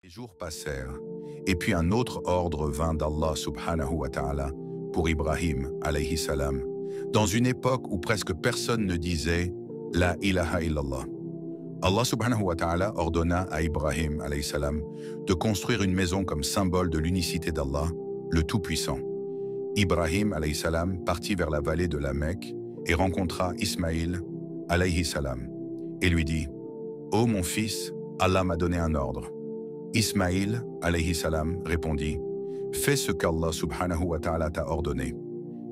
Les jours passèrent, et puis un autre ordre vint d'Allah subhanahu wa ta'ala pour Ibrahim alayhi salam, dans une époque où presque personne ne disait « La ilaha illallah ». Allah subhanahu wa ta'ala ordonna à Ibrahim alayhi salam de construire une maison comme symbole de l'unicité d'Allah, le Tout-Puissant. Ibrahim alayhi salam partit vers la vallée de la Mecque et rencontra Ismaïl alayhi salam et lui dit « Ô mon fils, Allah m'a donné un ordre ». Ismaïl alayhi salam répondit « Fais ce qu'Allah subhanahu wa ta'ala t'a ordonné ».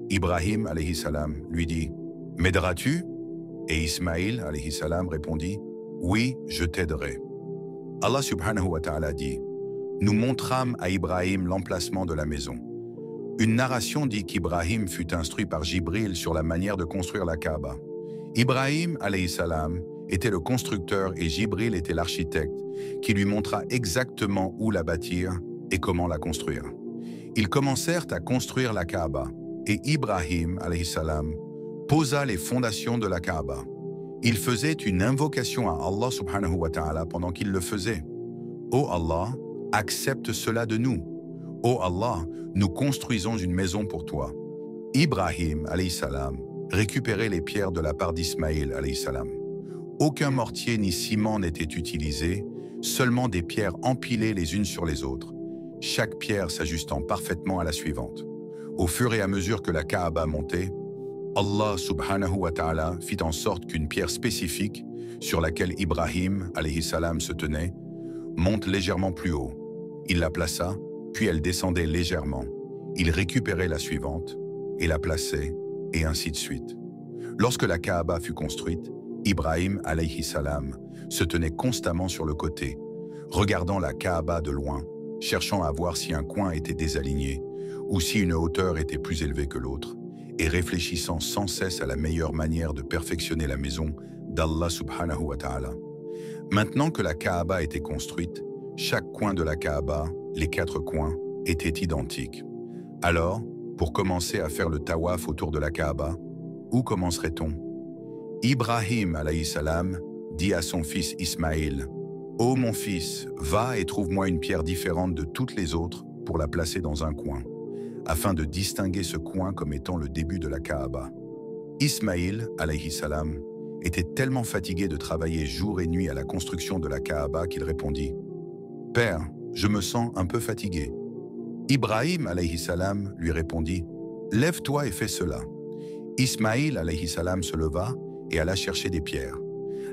Ibrahim alayhi salam lui dit « M'aideras-tu » Et Ismaïl alayhi salam répondit « Oui, je t'aiderai ». Allah subhanahu wa ta'ala dit « Nous montrâmes à Ibrahim l'emplacement de la maison. » Une narration dit qu'Ibrahim fut instruit par Jibril sur la manière de construire la Kaaba. Ibrahim alayhi salam était le constructeur et Jibril était l'architecte qui lui montra exactement où la bâtir et comment la construire. Ils commencèrent à construire la Kaaba et Ibrahim alayhi salam posa les fondations de la Kaaba. Il faisait une invocation à Allah subhanahu wa ta'ala pendant qu'il le faisait. « Ô Allah, accepte cela de nous. Ô Allah, nous construisons une maison pour toi. » Ibrahim alayhi salam récupérait les pierres de la part d'Ismaïl alayhi salam. Aucun mortier ni ciment n'était utilisé, seulement des pierres empilées les unes sur les autres, chaque pierre s'ajustant parfaitement à la suivante. Au fur et à mesure que la Kaaba montait, Allah subhanahu wa ta'ala fit en sorte qu'une pierre spécifique, sur laquelle Ibrahim alayhi salam se tenait, monte légèrement plus haut. Il la plaça, puis elle descendait légèrement. Il récupérait la suivante et la plaçait, et ainsi de suite. Lorsque la Kaaba fut construite, Ibrahim alayhi salam se tenait constamment sur le côté, regardant la Kaaba de loin, cherchant à voir si un coin était désaligné ou si une hauteur était plus élevée que l'autre, et réfléchissant sans cesse à la meilleure manière de perfectionner la maison d'Allah subhanahu wa ta'ala. Maintenant que la Kaaba était construite, chaque coin de la Kaaba, les 4 coins, étaient identiques. Alors, pour commencer à faire le tawaf autour de la Kaaba, où commencerait-on? Ibrahim alayhi salam dit à son fils Ismaïl « Ô mon fils, va et trouve-moi une pierre différente de toutes les autres pour la placer dans un coin, afin de distinguer ce coin comme étant le début de la Kaaba. » Ismaïl alayhi salam était tellement fatigué de travailler jour et nuit à la construction de la Kaaba qu'il répondit « Père, je me sens un peu fatigué. » Ibrahim alayhi salam lui répondit « Lève-toi et fais cela. » Ismaïl alayhi salam se leva et alla chercher des pierres.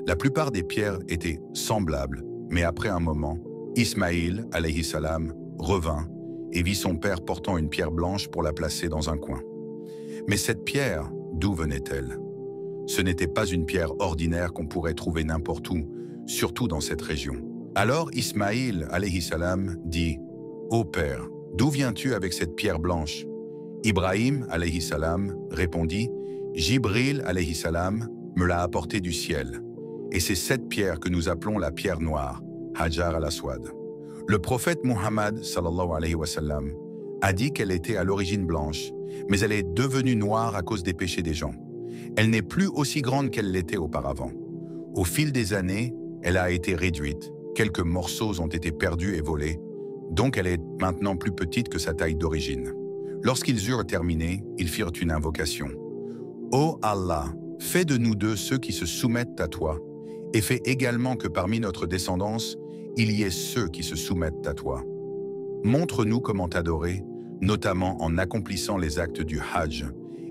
La plupart des pierres étaient semblables, mais après un moment, Ismaïl alayhi salam revint et vit son père portant une pierre blanche pour la placer dans un coin. Mais cette pierre, d'où venait-elle? Ce n'était pas une pierre ordinaire qu'on pourrait trouver n'importe où, surtout dans cette région. Alors Ismaïl alayhi salam dit « Ô père, d'où viens-tu avec cette pierre blanche ?» Ibrahim alayhi salam répondit « Jibril alayhi salam me l'a apporté du ciel. Et c'est cette pierre que nous appelons la pierre noire, Hajar al-Aswad. » Le prophète Muhammad sallallahu alayhi wa sallam a dit qu'elle était à l'origine blanche, mais elle est devenue noire à cause des péchés des gens. Elle n'est plus aussi grande qu'elle l'était auparavant. Au fil des années, elle a été réduite, quelques morceaux ont été perdus et volés, donc elle est maintenant plus petite que sa taille d'origine. Lorsqu'ils eurent terminé, ils firent une invocation. « Ô Allah, fais de nous deux ceux qui se soumettent à toi, et fais également que parmi notre descendance, il y ait ceux qui se soumettent à toi. Montre-nous comment t'adorer, notamment en accomplissant les actes du Hajj,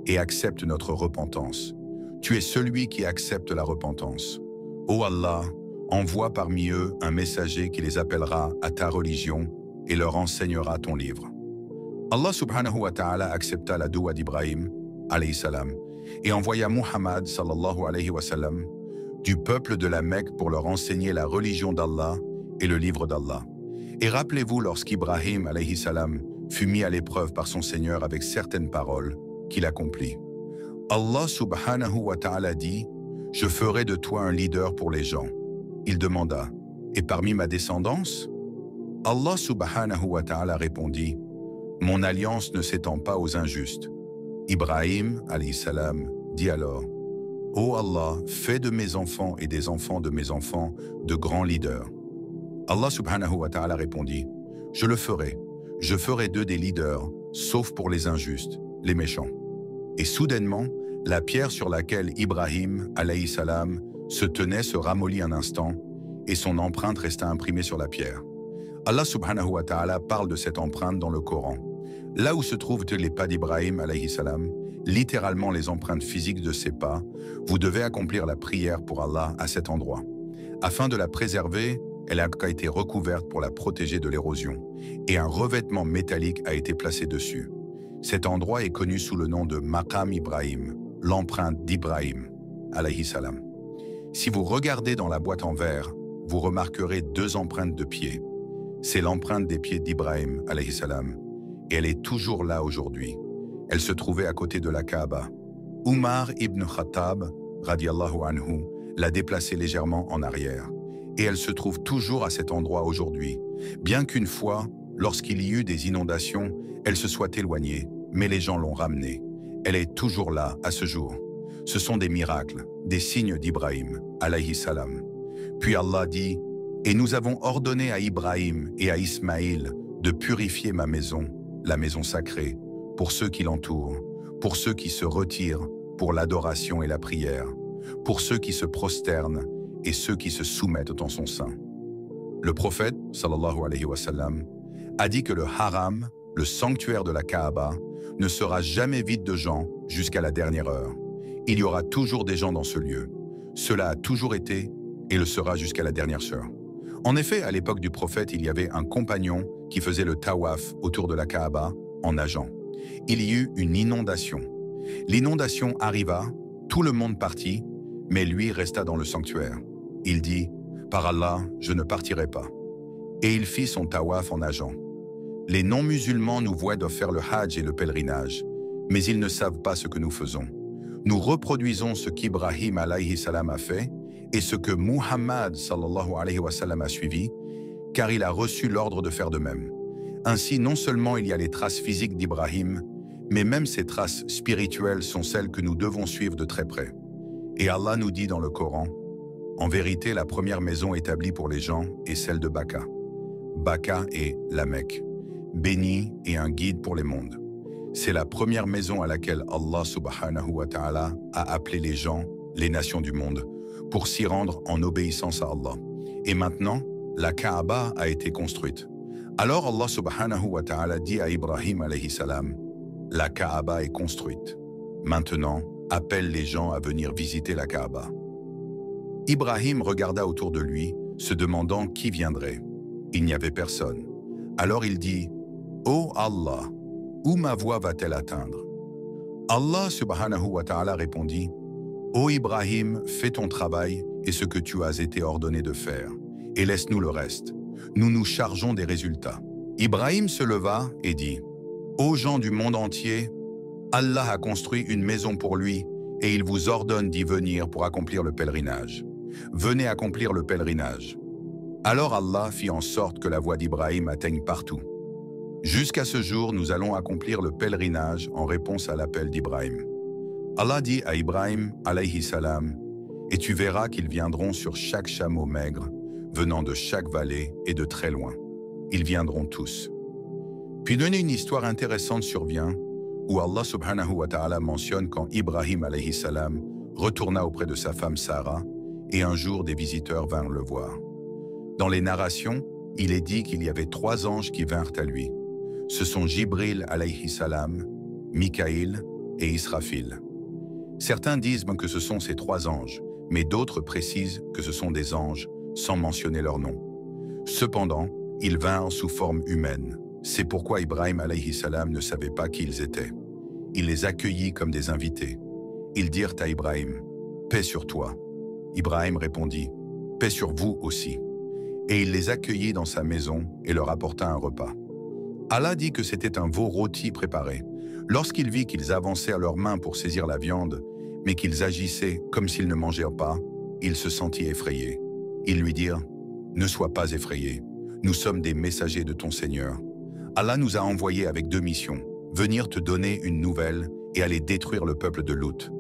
et accepte notre repentance. Tu es celui qui accepte la repentance. Ô Allah, envoie parmi eux un messager qui les appellera à ta religion et leur enseignera ton livre. » Allah subhanahu wa ta'ala accepta la doua d'Ibrahim, alayhi salam, et envoya Muhammad sallallahu alayhi wa sallam du peuple de la Mecque pour leur enseigner la religion d'Allah et le livre d'Allah. Et rappelez-vous lorsqu'Ibrahim alayhi salam fut mis à l'épreuve par son Seigneur avec certaines paroles qu'il accomplit. Allah subhanahu wa ta'ala dit « Je ferai de toi un leader pour les gens. » Il demanda « Et parmi ma descendance ?» Allah subhanahu wa ta'ala répondit « Mon alliance ne s'étend pas aux injustes. » Ibrahim alayhi salam dit alors « Ô Allah, fais de mes enfants et des enfants de mes enfants de grands leaders. » Allah subhanahu wa ta'ala répondit, « Je le ferai, je ferai d'eux des leaders, sauf pour les injustes, les méchants. » Et soudainement, la pierre sur laquelle Ibrahim, alayhi salam, se tenait se ramollit un instant, et son empreinte resta imprimée sur la pierre. Allah subhanahu wa ta'ala parle de cette empreinte dans le Coran. Là où se trouvent les pas d'Ibrahim, alayhi salam, littéralement les empreintes physiques de ses pas, vous devez accomplir la prière pour Allah à cet endroit. Afin de la préserver, elle a été recouverte pour la protéger de l'érosion, et un revêtement métallique a été placé dessus. Cet endroit est connu sous le nom de Maqam Ibrahim, l'empreinte d'Ibrahim, alayhi salam. Si vous regardez dans la boîte en verre, vous remarquerez deux empreintes de pieds. C'est l'empreinte des pieds d'Ibrahim, alayhi salam, et elle est toujours là aujourd'hui. Elle se trouvait à côté de la Kaaba. Umar ibn Khattab, radiallahu anhu, l'a déplacée légèrement en arrière. Et elle se trouve toujours à cet endroit aujourd'hui, bien qu'une fois, lorsqu'il y eut des inondations, elle se soit éloignée, mais les gens l'ont ramenée. Elle est toujours là, à ce jour. Ce sont des miracles, des signes d'Ibrahim, alayhi salam. Puis Allah dit, « Et nous avons ordonné à Ibrahim et à Ismaïl de purifier ma maison, la maison sacrée, pour ceux qui l'entourent, pour ceux qui se retirent, pour l'adoration et la prière, pour ceux qui se prosternent et ceux qui se soumettent en son sein. » Le prophète, sallallahu alayhi wa sallam, a dit que le haram, le sanctuaire de la Kaaba, ne sera jamais vide de gens jusqu'à la dernière heure. Il y aura toujours des gens dans ce lieu. Cela a toujours été et le sera jusqu'à la dernière heure. En effet, à l'époque du prophète, il y avait un compagnon qui faisait le tawaf autour de la Kaaba en nageant. Il y eut une inondation. L'inondation arriva, tout le monde partit, mais lui resta dans le sanctuaire. Il dit, « Par Allah, je ne partirai pas. » Et il fit son tawaf en nageant. Les non-musulmans nous voient de faire le hajj et le pèlerinage, mais ils ne savent pas ce que nous faisons. Nous reproduisons ce qu'Ibrahim alayhi salam a fait et ce que Muhammad sallallahu alayhi wa sallam a suivi, car il a reçu l'ordre de faire de même. Ainsi, non seulement il y a les traces physiques d'Ibrahim, mais même ces traces spirituelles sont celles que nous devons suivre de très près. Et Allah nous dit dans le Coran, « En vérité, la première maison établie pour les gens est celle de Baka. Baka est la Mecque, bénie et un guide pour les mondes. C'est la première maison à laquelle Allah subhanahu wa ta'ala a appelé les gens, les nations du monde, pour s'y rendre en obéissance à Allah. Et maintenant, la Kaaba a été construite. Alors Allah subhanahu wa ta'ala dit à Ibrahim alayhi salam, « La Kaaba est construite. Maintenant, appelle les gens à venir visiter la Kaaba. » Ibrahim regarda autour de lui, se demandant qui viendrait. Il n'y avait personne. Alors il dit, « Ô Allah, où ma voix va-t-elle atteindre ?» Allah subhanahu wa ta'ala répondit, « Ô Ibrahim, fais ton travail et ce que tu as été ordonné de faire, et laisse-nous le reste. Nous nous chargeons des résultats. » Ibrahim se leva et dit, « Ô gens du monde entier, Allah a construit une maison pour lui et il vous ordonne d'y venir pour accomplir le pèlerinage. Venez accomplir le pèlerinage. » Alors Allah fit en sorte que la voix d'Ibrahim atteigne partout. Jusqu'à ce jour, nous allons accomplir le pèlerinage en réponse à l'appel d'Ibrahim. Allah dit à Ibrahim, alayhi salam, « Et tu verras qu'ils viendront sur chaque chameau maigre, venant de chaque vallée et de très loin. Ils viendront tous. » Puis une histoire intéressante survient, où Allah subhanahu wa ta'ala mentionne quand Ibrahim alayhi salam retourna auprès de sa femme Sarah, et un jour des visiteurs vinrent le voir. Dans les narrations, il est dit qu'il y avait 3 anges qui vinrent à lui. Ce sont Jibril alayhi salam, Mikaïl et Israfil. Certains disent que ce sont ces 3 anges, mais d'autres précisent que ce sont des anges, sans mentionner leur nom. Cependant, ils vinrent sous forme humaine. C'est pourquoi Ibrahim alayhi salam ne savait pas qui ils étaient. Il les accueillit comme des invités. Ils dirent à Ibrahim, « Paix sur toi. » Ibrahim répondit, « Paix sur vous aussi. » Et il les accueillit dans sa maison et leur apporta un repas. Allah dit que c'était un veau rôti préparé. Lorsqu'il vit qu'ils avançaient à leurs mains pour saisir la viande, mais qu'ils agissaient comme s'ils ne mangeaient pas, il se sentit effrayé. Ils lui dirent, « Ne sois pas effrayé, nous sommes des messagers de ton Seigneur. Allah nous a envoyés avec 2 missions, venir te donner une nouvelle et aller détruire le peuple de Lut. »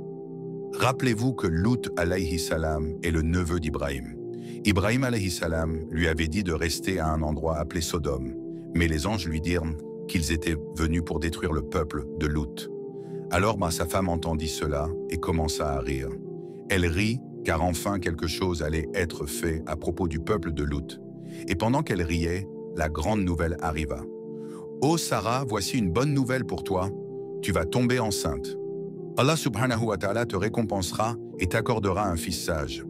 Rappelez-vous que Lut alayhi salam est le neveu d'Ibrahim. Ibrahim alayhi salam lui avait dit de rester à un endroit appelé Sodome, mais les anges lui dirent qu'ils étaient venus pour détruire le peuple de Lut. Alors sa femme entendit cela et commença à rire. Elle rit car enfin quelque chose allait être fait à propos du peuple de Lut. Et pendant qu'elle riait, la grande nouvelle arriva. « Ô Sarah, voici une bonne nouvelle pour toi, tu vas tomber enceinte. Allah subhanahu wa ta'ala te récompensera et t'accordera un fils sage. »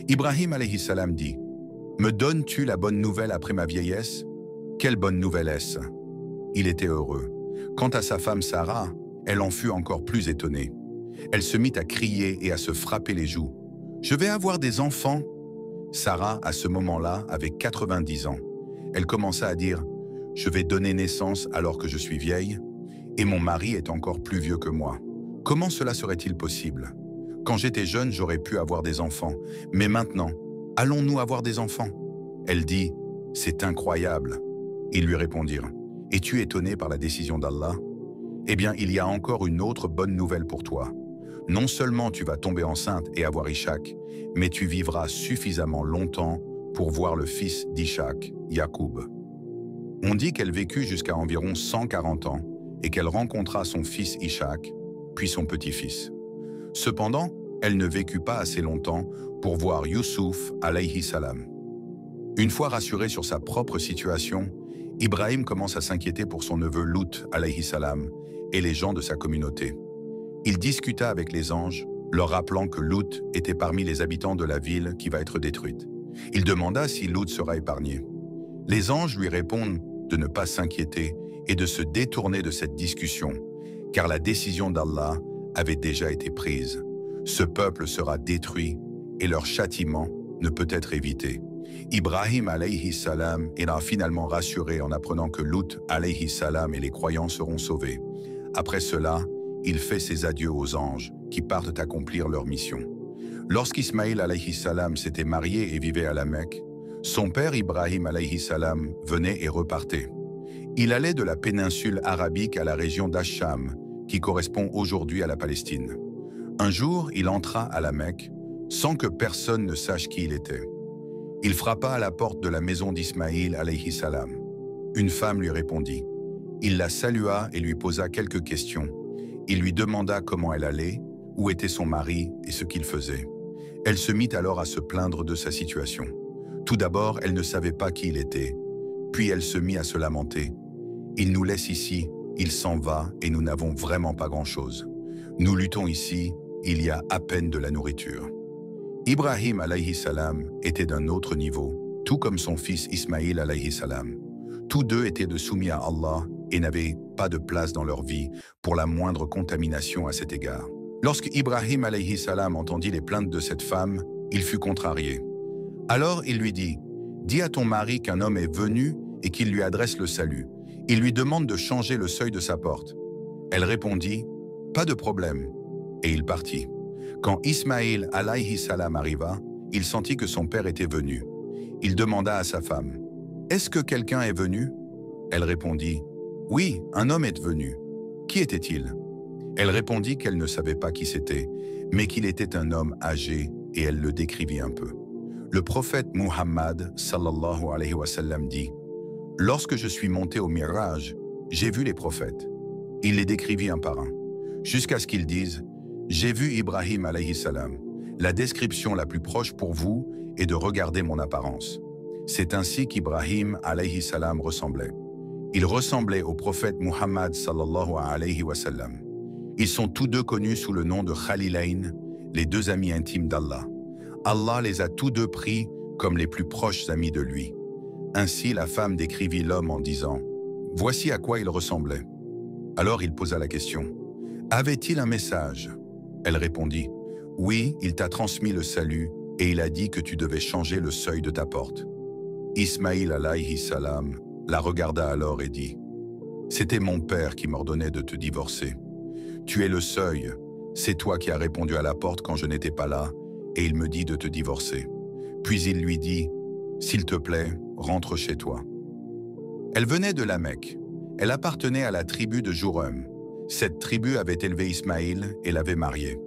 Ibrahim alayhi salam dit « Me donnes-tu la bonne nouvelle après ma vieillesse? Quelle bonne nouvelle est-ce » Il était heureux. Quant à sa femme Sarah, elle en fut encore plus étonnée. Elle se mit à crier et à se frapper les joues. « Je vais avoir des enfants !» Sarah, à ce moment-là, avait 90 ans. Elle commença à dire « Je vais donner naissance alors que je suis vieille, et mon mari est encore plus vieux que moi. Comment cela serait-il possible? Quand j'étais jeune, j'aurais pu avoir des enfants, mais maintenant, allons-nous avoir des enfants ?» Elle dit « C'est incroyable. » Ils lui répondirent « Es-tu étonné par la décision d'Allah? Eh bien, il y a encore une autre bonne nouvelle pour toi. Non seulement tu vas tomber enceinte et avoir Ishaq, mais tu vivras suffisamment longtemps pour voir le fils d'Ishaq, Yacoub. » On dit qu'elle vécut jusqu'à environ 140 ans et qu'elle rencontra son fils Ishaq, puis son petit-fils. Cependant, elle ne vécut pas assez longtemps pour voir Youssouf alayhi salam. Une fois rassuré sur sa propre situation, Ibrahim commence à s'inquiéter pour son neveu Lut alayhi salam et les gens de sa communauté. Il discuta avec les anges, leur rappelant que Lut était parmi les habitants de la ville qui va être détruite. Il demanda si Lut sera épargné. Les anges lui répondent de ne pas s'inquiéter et de se détourner de cette discussion, car la décision d'Allah avait déjà été prise. Ce peuple sera détruit et leur châtiment ne peut être évité. Ibrahim alayhi salam est finalement rassuré en apprenant que Lut alayhi salam et les croyants seront sauvés. Après cela, il fait ses adieux aux anges qui partent accomplir leur mission. Lorsqu'Ismaïl alayhi salam s'était marié et vivait à la Mecque, son père Ibrahim alayhi salam venait et repartait. Il allait de la péninsule arabique à la région d'Ash-Sham, qui correspond aujourd'hui à la Palestine. Un jour, il entra à la Mecque sans que personne ne sache qui il était. Il frappa à la porte de la maison d'Ismaïl alayhi salam. Une femme lui répondit. Il la salua et lui posa quelques questions. Il lui demanda comment elle allait, où était son mari et ce qu'il faisait. Elle se mit alors à se plaindre de sa situation. Tout d'abord, elle ne savait pas qui il était. Puis elle se mit à se lamenter. « Il nous laisse ici, il s'en va et nous n'avons vraiment pas grand-chose. Nous luttons ici, il y a à peine de la nourriture. » Ibrahim alayhi salam était d'un autre niveau, tout comme son fils Ismaïl alayhi salam. Tous deux étaient de soumis à Allah et n'avaient pas de place dans leur vie pour la moindre contamination à cet égard. Lorsque Ibrahim alayhi salam entendit les plaintes de cette femme, il fut contrarié. Alors il lui dit « Dis à ton mari qu'un homme est venu et qu'il lui adresse le salut. Il lui demande de changer le seuil de sa porte. » Elle répondit « Pas de problème. » Et il partit. Quand Ismaïl alayhi salam arriva, il sentit que son père était venu. Il demanda à sa femme « Est-ce que quelqu'un est venu ?» Elle répondit « Oui, un homme est venu. Qui était-il » Elle répondit qu'elle ne savait pas qui c'était, mais qu'il était un homme âgé et elle le décrivit un peu. Le prophète Muhammad sallallahu alayhi wa sallam dit « Lorsque je suis monté au Miraj, j'ai vu les prophètes. » Il les décrivit un par un, jusqu'à ce qu'ils disent « J'ai vu Ibrahim alayhi salam. La description la plus proche pour vous est de regarder mon apparence. » C'est ainsi qu'Ibrahim alayhi salam ressemblait. Il ressemblait au prophète Muhammad sallallahu alayhi wa sallam. Ils sont tous deux connus sous le nom de Khalilayn, les deux amis intimes d'Allah. Allah les a tous deux pris comme les plus proches amis de lui. Ainsi, la femme décrivit l'homme en disant « Voici à quoi il ressemblait. » Alors il posa la question « Avait-il un message ?» Elle répondit « Oui, il t'a transmis le salut et il a dit que tu devais changer le seuil de ta porte. » Ismaïl alayhi salam la regarda alors et dit « C'était mon père qui m'ordonnait de te divorcer. Tu es le seuil, c'est toi qui as répondu à la porte quand je n'étais pas là, et il me dit de te divorcer. » Puis il lui dit « S'il te plaît, rentre chez toi. » Elle venait de la Mecque. Elle appartenait à la tribu de Jurhum. Cette tribu avait élevé Ismaïl et l'avait marié.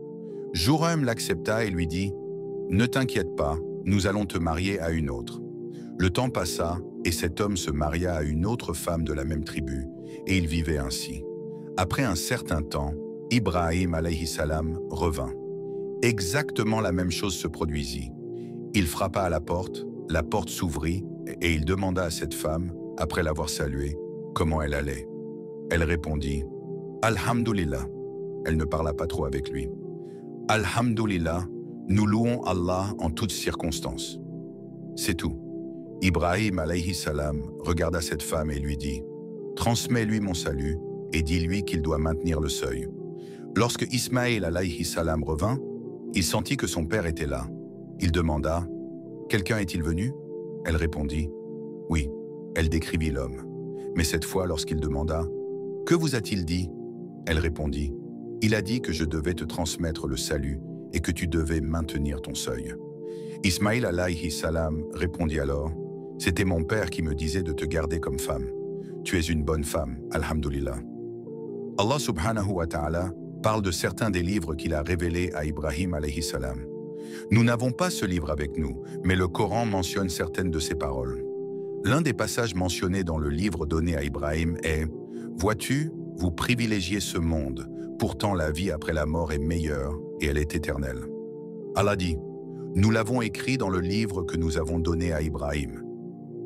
Jurhum l'accepta et lui dit « Ne t'inquiète pas, nous allons te marier à une autre. Le temps passa, et cet homme se maria à une autre femme de la même tribu, et ils vivaient ainsi. Après un certain temps, Ibrahim alayhi salam revint. Exactement la même chose se produisit. Il frappa à la porte s'ouvrit, et il demanda à cette femme, après l'avoir saluée, comment elle allait. Elle répondit « Alhamdulillah ». Elle ne parla pas trop avec lui. « Alhamdulillah, nous louons Allah en toutes circonstances. » C'est tout. Ibrahim alayhi salam regarda cette femme et lui dit « Transmets-lui mon salut et dis-lui qu'il doit maintenir le seuil. » Lorsque Ismaïl alayhi salam revint, il sentit que son père était là. Il demanda « Quelqu'un est-il venu ?» Elle répondit « Oui ». Elle décrivit l'homme. Mais cette fois, lorsqu'il demanda « Que vous a-t-il dit ?» Elle répondit « Il a dit que je devais te transmettre le salut et que tu devais maintenir ton seuil. » Ismaïl alayhi salam répondit alors « C'était mon père qui me disait de te garder comme femme. Tu es une bonne femme, alhamdulillah. » Allah subhanahu wa ta'ala parle de certains des livres qu'il a révélés à Ibrahim alayhi salam. Nous n'avons pas ce livre avec nous, mais le Coran mentionne certaines de ces paroles. L'un des passages mentionnés dans le livre donné à Ibrahim est « Vois-tu, vous privilégiez ce monde, pourtant la vie après la mort est meilleure et elle est éternelle. » Allah dit « Nous l'avons écrit dans le livre que nous avons donné à Ibrahim. »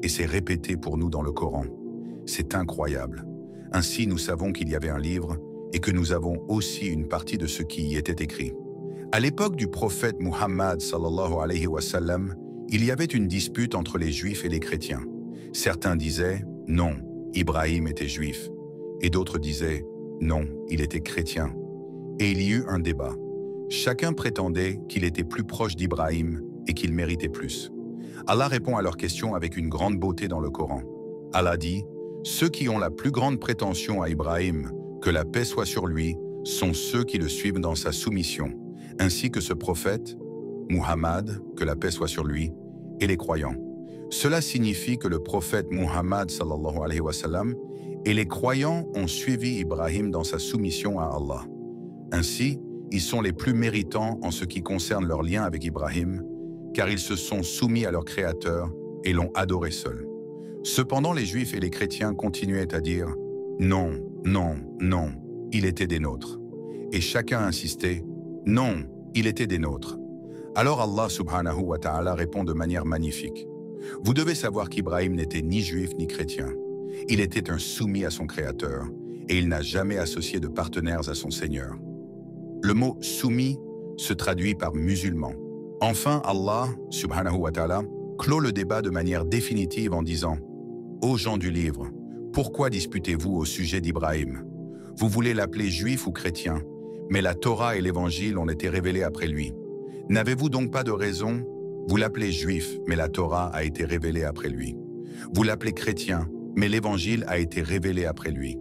Et c'est répété pour nous dans le Coran. C'est incroyable. Ainsi, nous savons qu'il y avait un livre et que nous avons aussi une partie de ce qui y était écrit. À l'époque du prophète Muhammad sallallahu alayhi wa sallam, il y avait une dispute entre les Juifs et les chrétiens. Certains disaient « Non, Ibrahim était juif » et d'autres disaient « Non, il était chrétien ». Et il y eut un débat. Chacun prétendait qu'il était plus proche d'Ibrahim et qu'il méritait plus. Allah répond à leurs questions avec une grande beauté dans le Coran. Allah dit « Ceux qui ont la plus grande prétention à Ibrahim, que la paix soit sur lui, sont ceux qui le suivent dans sa soumission, ainsi que ce prophète, Muhammad, que la paix soit sur lui, et les croyants. » Cela signifie que le prophète Muhammad sallallahu alayhi wa sallam et les croyants ont suivi Ibrahim dans sa soumission à Allah. Ainsi, ils sont les plus méritants en ce qui concerne leur lien avec Ibrahim, car ils se sont soumis à leur Créateur et l'ont adoré seul. Cependant, les Juifs et les chrétiens continuaient à dire « Non, non, non, il était des nôtres. » Et chacun insistait « Non, il était des nôtres. » Alors Allah subhanahu wa ta'ala répond de manière magnifique. Vous devez savoir qu'Ibrahim n'était ni juif ni chrétien. Il était un soumis à son Créateur et il n'a jamais associé de partenaires à son Seigneur. Le mot « soumis » se traduit par « musulman ». Enfin, Allah, subhanahu wa ta'ala, clôt le débat de manière définitive en disant « Ô gens du livre, pourquoi disputez-vous au sujet d'Ibrahim? Vous voulez l'appeler juif ou chrétien, mais la Torah et l'Évangile ont été révélés après lui. N'avez-vous donc pas de raison? Vous l'appelez juif, mais la Torah a été révélée après lui. Vous l'appelez chrétien, mais l'Évangile a été révélé après lui.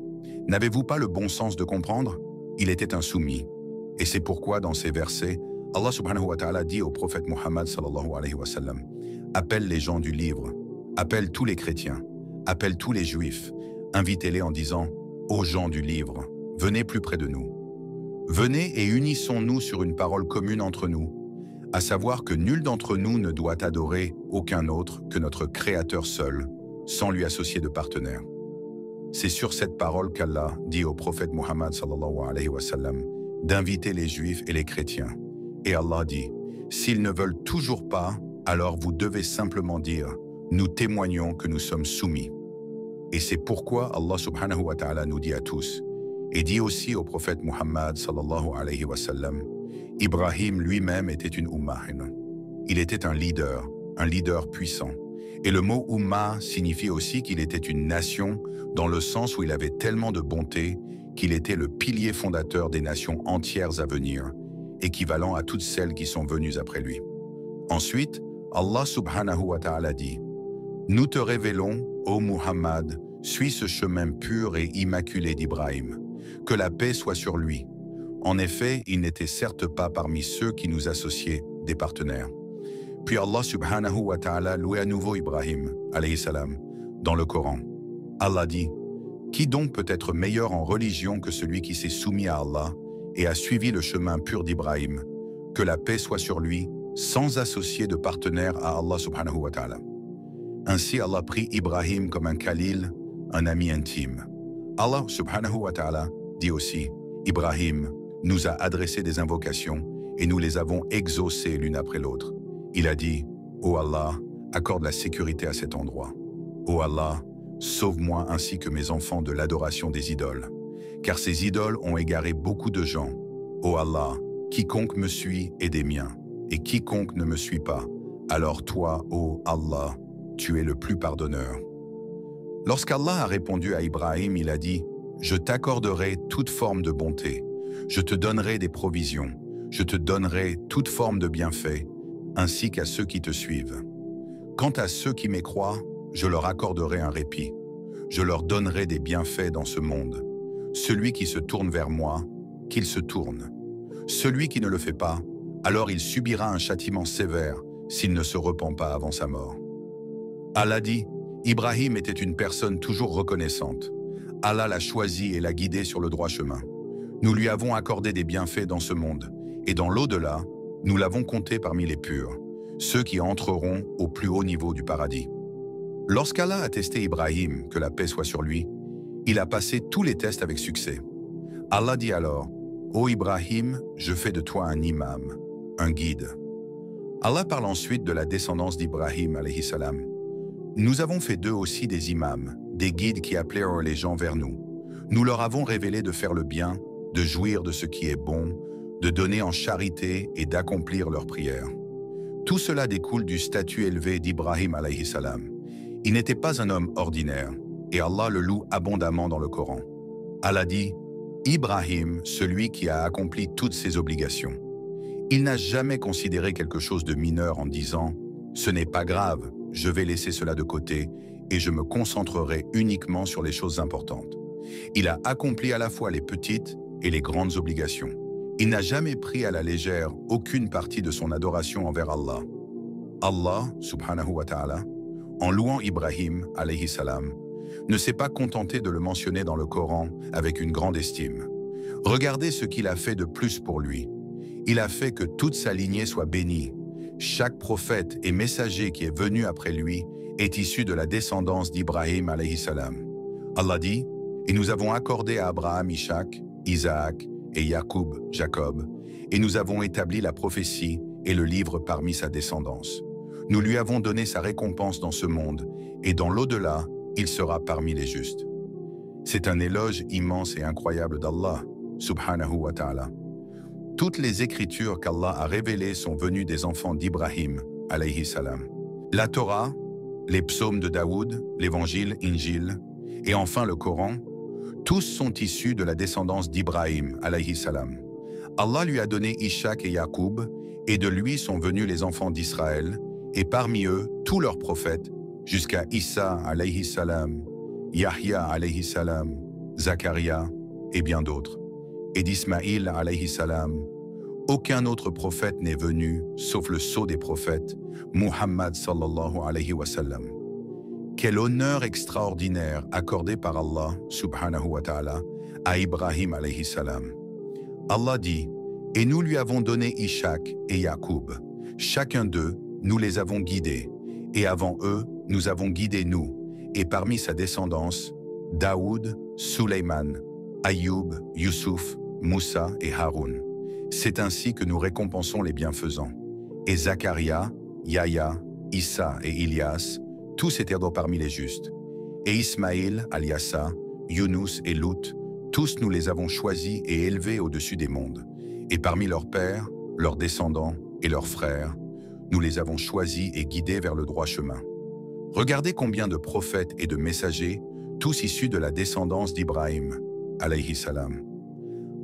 N'avez-vous pas le bon sens de comprendre? Il était un soumis. Et c'est pourquoi, dans ces versets, Allah subhanahu wa ta'ala dit au prophète Muhammad sallallahu alayhi wa sallam « Appelle les gens du livre, appelle tous les chrétiens, appelle tous les juifs, invitez-les en disant « Ô gens du livre, venez plus près de nous. Venez et unissons-nous sur une parole commune entre nous, à savoir que nul d'entre nous ne doit adorer aucun autre que notre Créateur seul, sans lui associer de partenaire. » C'est sur cette parole qu'Allah dit au prophète Muhammad sallallahu alayhi wa sallam d'inviter les Juifs et les chrétiens. Et Allah dit, s'ils ne veulent toujours pas, alors vous devez simplement dire, nous témoignons que nous sommes soumis. Et c'est pourquoi Allah subhanahu wa ta'ala nous dit à tous, et dit aussi au prophète Muhammad sallallahu alayhi wa sallam, Ibrahim lui-même était une ummah. Il était un leader puissant. Et le mot ummah signifie aussi qu'il était une nation dans le sens où il avait tellement de bonté qu'il était le pilier fondateur des nations entières à venir, équivalent à toutes celles qui sont venues après lui. Ensuite, Allah subhanahu wa ta'ala dit « Nous te révélons, ô Muhammad, suis ce chemin pur et immaculé d'Ibrahim, que la paix soit sur lui. En effet, il n'était certes pas parmi ceux qui nous associaient des partenaires. » Puis Allah subhanahu wa ta'ala louait à nouveau Ibrahim, alayhi salam, dans le Coran. Allah dit « Qui donc peut être meilleur en religion que celui qui s'est soumis à Allah et a suivi le chemin pur d'Ibrahim, que la paix soit sur lui, sans associer de partenaire à Allah subhanahu wa ta'ala. Ainsi, Allah prit Ibrahim comme un khalil, un ami intime. Allah subhanahu wa ta'ala dit aussi, Ibrahim nous a adressé des invocations et nous les avons exaucées l'une après l'autre. Il a dit, ô Allah, accorde la sécurité à cet endroit. Ô Allah, sauve-moi ainsi que mes enfants de l'adoration des idoles. Car ces idoles ont égaré beaucoup de gens. Ô Allah, quiconque me suit est des miens, et quiconque ne me suit pas, alors toi, ô Allah, tu es le plus pardonneur. Lorsqu'Allah a répondu à Ibrahim, il a dit, je t'accorderai toute forme de bonté, je te donnerai des provisions, je te donnerai toute forme de bienfaits, ainsi qu'à ceux qui te suivent. Quant à ceux qui m'écroient, je leur accorderai un répit, je leur donnerai des bienfaits dans ce monde. Celui qui se tourne vers moi, qu'il se tourne. Celui qui ne le fait pas, alors il subira un châtiment sévère s'il ne se repent pas avant sa mort. Allah dit, Ibrahim était une personne toujours reconnaissante. Allah l'a choisi et l'a guidé sur le droit chemin. Nous lui avons accordé des bienfaits dans ce monde, et dans l'au-delà, nous l'avons compté parmi les purs, ceux qui entreront au plus haut niveau du paradis. Lorsqu'Allah a testé Ibrahim, que la paix soit sur lui, il a passé tous les tests avec succès. Allah dit alors, ô Ibrahim, je fais de toi un imam, un guide. Allah parle ensuite de la descendance d'Ibrahim alayhi salam. Nous avons fait d'eux aussi des imams, des guides qui appelèrent les gens vers nous. Nous leur avons révélé de faire le bien, de jouir de ce qui est bon, de donner en charité et d'accomplir leurs prières. Tout cela découle du statut élevé d'Ibrahim alayhi salam. Il n'était pas un homme ordinaire, et Allah le loue abondamment dans le Coran. Allah dit, Ibrahim, celui qui a accompli toutes ses obligations. Il n'a jamais considéré quelque chose de mineur en disant, ce n'est pas grave, je vais laisser cela de côté et je me concentrerai uniquement sur les choses importantes. Il a accompli à la fois les petites et les grandes obligations. Il n'a jamais pris à la légère aucune partie de son adoration envers Allah. Allah, subhanahu wa ta'ala, en louant Ibrahim, alayhi salam, ne s'est pas contenté de le mentionner dans le Coran avec une grande estime. Regardez ce qu'il a fait de plus pour lui. Il a fait que toute sa lignée soit bénie. Chaque prophète et messager qui est venu après lui est issu de la descendance d'Ibrahim alayhi salam. Allah dit, et nous avons accordé à Abraham Ishaq, Isaac et Yacoub, Jacob, et nous avons établi la prophétie et le livre parmi sa descendance. Nous lui avons donné sa récompense dans ce monde, et dans l'au-delà, il sera parmi les justes. C'est un éloge immense et incroyable d'Allah, subhanahu wa ta'ala. Toutes les écritures qu'Allah a révélées sont venues des enfants d'Ibrahim, alayhi salam. La Torah, les psaumes de Daoud, l'évangile, Injil, et enfin le Coran, tous sont issus de la descendance d'Ibrahim, alayhi salam. Allah lui a donné Ishaq et Yacoub, et de lui sont venus les enfants d'Israël, et parmi eux, tous leurs prophètes, jusqu'à Issa, alayhi salam, Yahya, alayhi salam, Zacharia, et bien d'autres. Et d'Ismaïl, alayhi salam, aucun autre prophète n'est venu, sauf le sceau des prophètes, Muhammad sallallahu alayhi wa sallam. Quel honneur extraordinaire accordé par Allah, subhanahu wa ta'ala, à Ibrahim alayhi salam. Allah dit, et nous lui avons donné Ishaq et Yacoub. Chacun d'eux, nous les avons guidés, et avant eux, nous avons guidé nous, et parmi sa descendance, Daoud, Suleyman, Ayoub, Youssouf, Moussa et Haroun. C'est ainsi que nous récompensons les bienfaisants. Et Zacharia, Yahya, Issa et Ilias, tous étaient parmi les justes. Et Ismaïl, Aliassa, Younous et Lut, tous nous les avons choisis et élevés au-dessus des mondes. Et parmi leurs pères, leurs descendants et leurs frères, nous les avons choisis et guidés vers le droit chemin. Regardez combien de prophètes et de messagers, tous issus de la descendance d'Ibrahim, alayhi salam.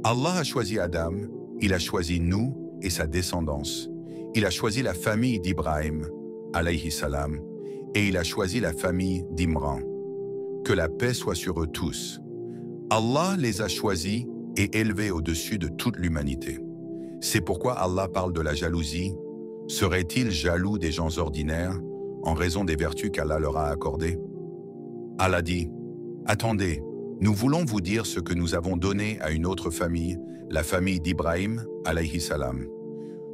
Allah a choisi Adam, il a choisi nous et sa descendance. Il a choisi la famille d'Ibrahim, alayhi salam, et il a choisi la famille d'Imran. Que la paix soit sur eux tous. Allah les a choisis et élevés au-dessus de toute l'humanité. C'est pourquoi Allah parle de la jalousie. Serait-il jaloux des gens ordinaires en raison des vertus qu'Allah leur a accordées? Allah dit, « Attendez, nous voulons vous dire ce que nous avons donné à une autre famille, la famille d'Ibrahim, alayhi salam.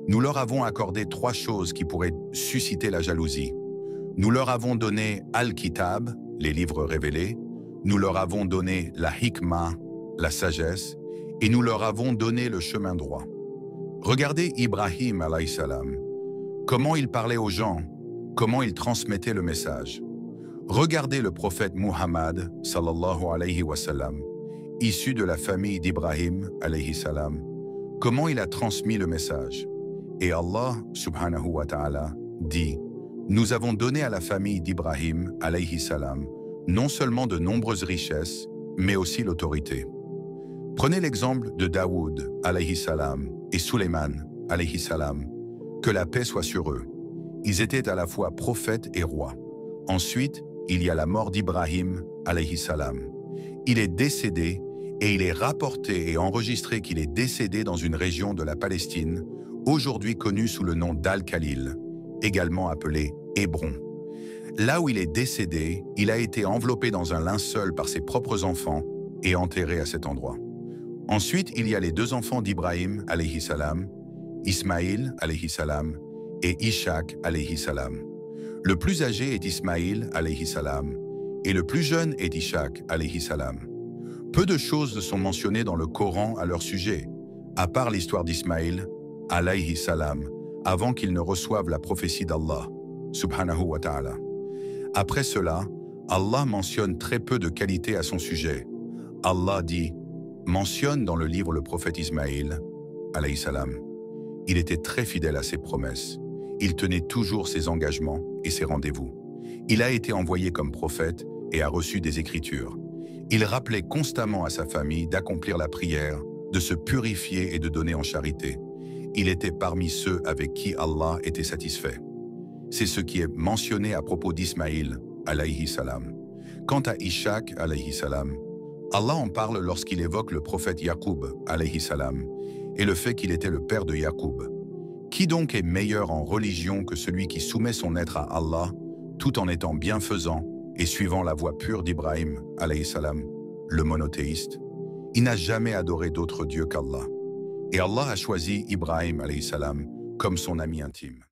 Nous leur avons accordé 3 choses qui pourraient susciter la jalousie. Nous leur avons donné Al-Kitab, les livres révélés, nous leur avons donné la Hikmah, la sagesse, et nous leur avons donné le chemin droit. Regardez Ibrahim alayhi salam, comment il parlait aux gens, comment il transmettait le message. Regardez le prophète Muhammad sallallahu alayhi wa sallam, issu de la famille d'Ibrahim alayhi salam, comment il a transmis le message. Et Allah subhanahu wa ta'ala dit: nous avons donné à la famille d'Ibrahim alayhi salam non seulement de nombreuses richesses, mais aussi l'autorité. Prenez l'exemple de Daoud alayhi salam et Sulayman alayhi salam, que la paix soit sur eux. Ils étaient à la fois prophètes et rois. Ensuite, il y a la mort d'Ibrahim alayhi salam. Il est décédé et il est rapporté et enregistré qu'il est décédé dans une région de la Palestine, aujourd'hui connue sous le nom d'Al-Khalil, également appelé Hébron. Là où il est décédé, il a été enveloppé dans un linceul par ses propres enfants et enterré à cet endroit. Ensuite, il y a les 2 enfants d'Ibrahim alayhi salam, Ismaïl alayhi salam et Ishaq alayhi salam. Le plus âgé est Ismaïl alayhi salam et le plus jeune est Ishaq alayhi salam. Peu de choses sont mentionnées dans le Coran à leur sujet, à part l'histoire d'Ismaïl alayhi salam, avant qu'il ne reçoive la prophétie d'Allah subhanahu wa ta'ala. Après cela, Allah mentionne très peu de qualités à son sujet. Allah dit, mentionne dans le livre le prophète Ismaïl, alayhi salam. Il était très fidèle à ses promesses. Il tenait toujours ses engagements et ses rendez-vous. Il a été envoyé comme prophète et a reçu des écritures. Il rappelait constamment à sa famille d'accomplir la prière, de se purifier et de donner en charité. Il était parmi ceux avec qui Allah était satisfait. C'est ce qui est mentionné à propos d'Ismaïl, alayhi salam. Quant à Ishaq, alayhi salam, Allah en parle lorsqu'il évoque le prophète Yaqub, alayhi salam, et le fait qu'il était le père de Yaqub. Qui donc est meilleur en religion que celui qui soumet son être à Allah, tout en étant bienfaisant et suivant la voie pure d'Ibrahim, alayhi salam, le monothéiste? Il n'a jamais adoré d'autre Dieu qu'Allah. Et Allah a choisi Ibrahim, alayhi salam, comme son ami intime.